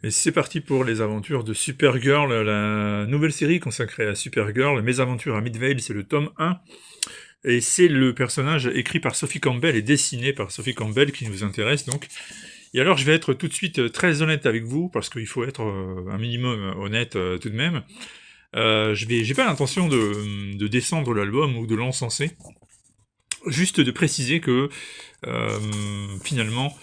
Et c'est parti pour les aventures de Supergirl, la nouvelle série consacrée à Supergirl. Mes aventures à Midvale, c'est le tome 1. Et c'est le personnage écrit par Sophie Campbell et dessiné par Sophie Campbell qui nous intéresse donc. Et alors je vais être tout de suite très honnête avec vous, parce qu'il faut être un minimum honnête tout de même. J'ai pas l'intention de descendre l'album ou de l'encenser. Juste de préciser que finalement,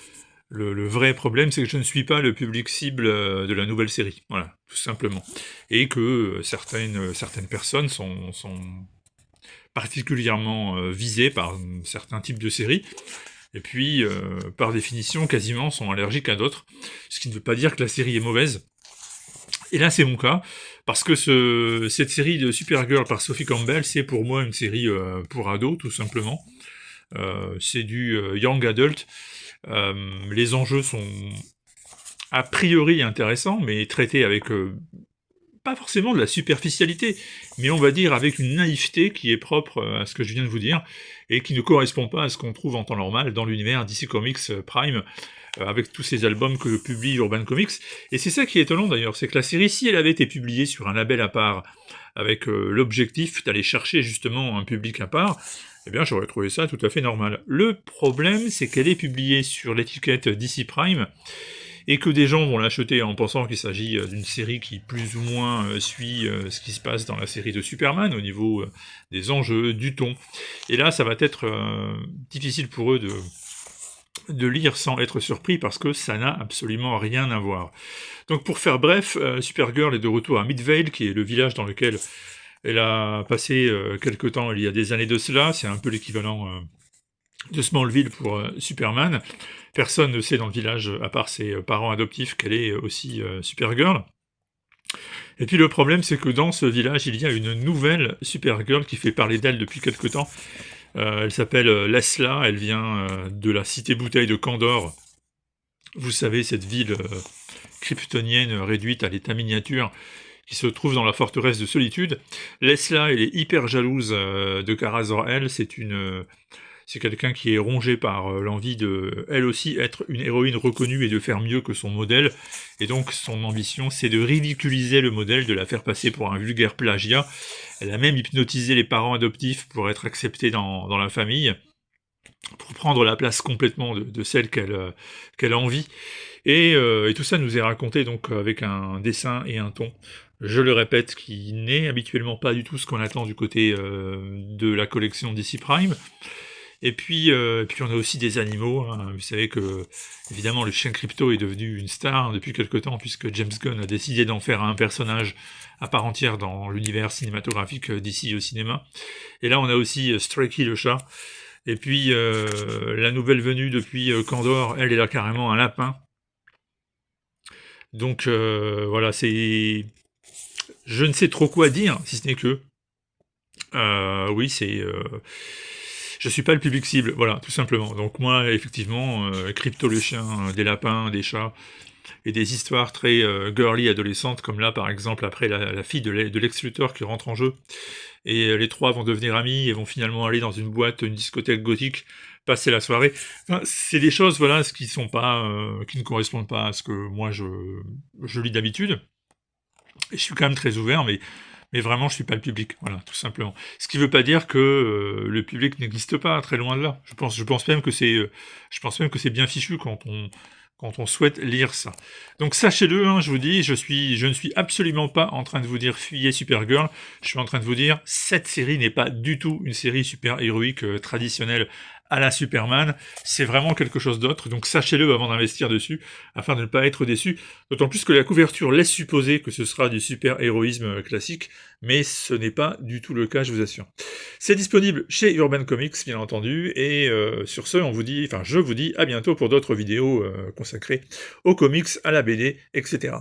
le vrai problème, c'est que je ne suis pas le public cible de la nouvelle série. Voilà, tout simplement. Et que certaines personnes sont particulièrement visées par certains types de séries, et puis, par définition, quasiment sont allergiques à d'autres, ce qui ne veut pas dire que la série est mauvaise. Et là, c'est mon cas, parce que cette série de Supergirl par Sophie Campbell, c'est pour moi une série pour ados, tout simplement. C'est du young adult. Les enjeux sont a priori intéressants, mais traités avec pas forcément de la superficialité, mais on va dire avec une naïveté qui est propre à ce que je viens de vous dire, et qui ne correspond pas à ce qu'on trouve en temps normal dans l'univers DC Comics Prime, avec tous ces albums que publie Urban Comics. Et c'est ça qui est étonnant d'ailleurs, c'est que la série, si elle avait été publiée sur un label à part, avec l'objectif d'aller chercher justement un public à part, eh bien j'aurais trouvé ça tout à fait normal. Le problème, c'est qu'elle est publiée sur l'étiquette DC Prime, et que des gens vont l'acheter en pensant qu'il s'agit d'une série qui plus ou moins suit ce qui se passe dans la série de Superman, au niveau des enjeux, du ton. Et là, ça va être difficile pour eux de lire sans être surpris, parce que ça n'a absolument rien à voir. Donc pour faire bref, Supergirl est de retour à Midvale, qui est le village dans lequel elle a passé quelque temps il y a des années de cela. C'est un peu l'équivalent de Smallville pour Superman. Personne ne sait dans le village, à part ses parents adoptifs, qu'elle est aussi Supergirl. Et puis le problème, c'est que dans ce village, il y a une nouvelle Supergirl qui fait parler d'elle depuis quelque temps. Elle s'appelle Lesla, elle vient de la cité bouteille de Kandor. Vous savez, cette ville kryptonienne réduite à l'état miniature, qui se trouve dans la forteresse de Solitude. Lesla, elle est hyper jalouse de Kara Zor-El, c'est quelqu'un qui est rongé par l'envie de, elle aussi, être une héroïne reconnue et de faire mieux que son modèle. Et donc, son ambition, c'est de ridiculiser le modèle, de la faire passer pour un vulgaire plagiat. Elle a même hypnotisé les parents adoptifs pour être acceptée dans la famille, pour prendre la place complètement de celle qu'elle a envie. Et tout ça nous est raconté donc avec un dessin et un ton, je le répète, qui n'est habituellement pas du tout ce qu'on attend du côté de la collection DC Prime. Et puis on a aussi des animaux, hein. Vous savez que, évidemment, le chien Crypto est devenu une star depuis quelque temps, puisque James Gunn a décidé d'en faire un personnage à part entière dans l'univers cinématographique d'ici au cinéma. Et là, on a aussi Strikey le chat. Et puis, la nouvelle venue depuis Kandor, elle est là carrément un lapin. Donc, voilà, c'est... Je ne sais trop quoi dire, si ce n'est que... oui, c'est... Je suis pas le public cible, voilà, tout simplement. Donc moi, effectivement, Crypto le chien, des lapins, des chats, et des histoires très girly adolescentes, comme là, par exemple, après la fille de Lex Luthor qui rentre en jeu, et les trois vont devenir amis, et vont finalement aller dans une boîte, une discothèque gothique, passer la soirée. Enfin, c'est des choses, voilà, qui sont pas, qui ne correspondent pas à ce que moi je lis d'habitude. Et je suis quand même très ouvert, mais vraiment, je suis pas le public, voilà, tout simplement. Ce qui veut pas dire que le public n'existe pas, très loin de là. Je pense même que c'est bien fichu quand on souhaite lire ça. Donc sachez-le, hein, je vous dis, je ne suis absolument pas en train de vous dire fuyez Supergirl. Je suis en train de vous dire cette série n'est pas du tout une série super héroïque traditionnelle à la Superman, c'est vraiment quelque chose d'autre, donc sachez-le avant d'investir dessus, afin de ne pas être déçu, d'autant plus que la couverture laisse supposer que ce sera du super-héroïsme classique, mais ce n'est pas du tout le cas, je vous assure. C'est disponible chez Urban Comics, bien entendu, et sur ce, je vous dis à bientôt pour d'autres vidéos consacrées aux comics, à la BD, etc.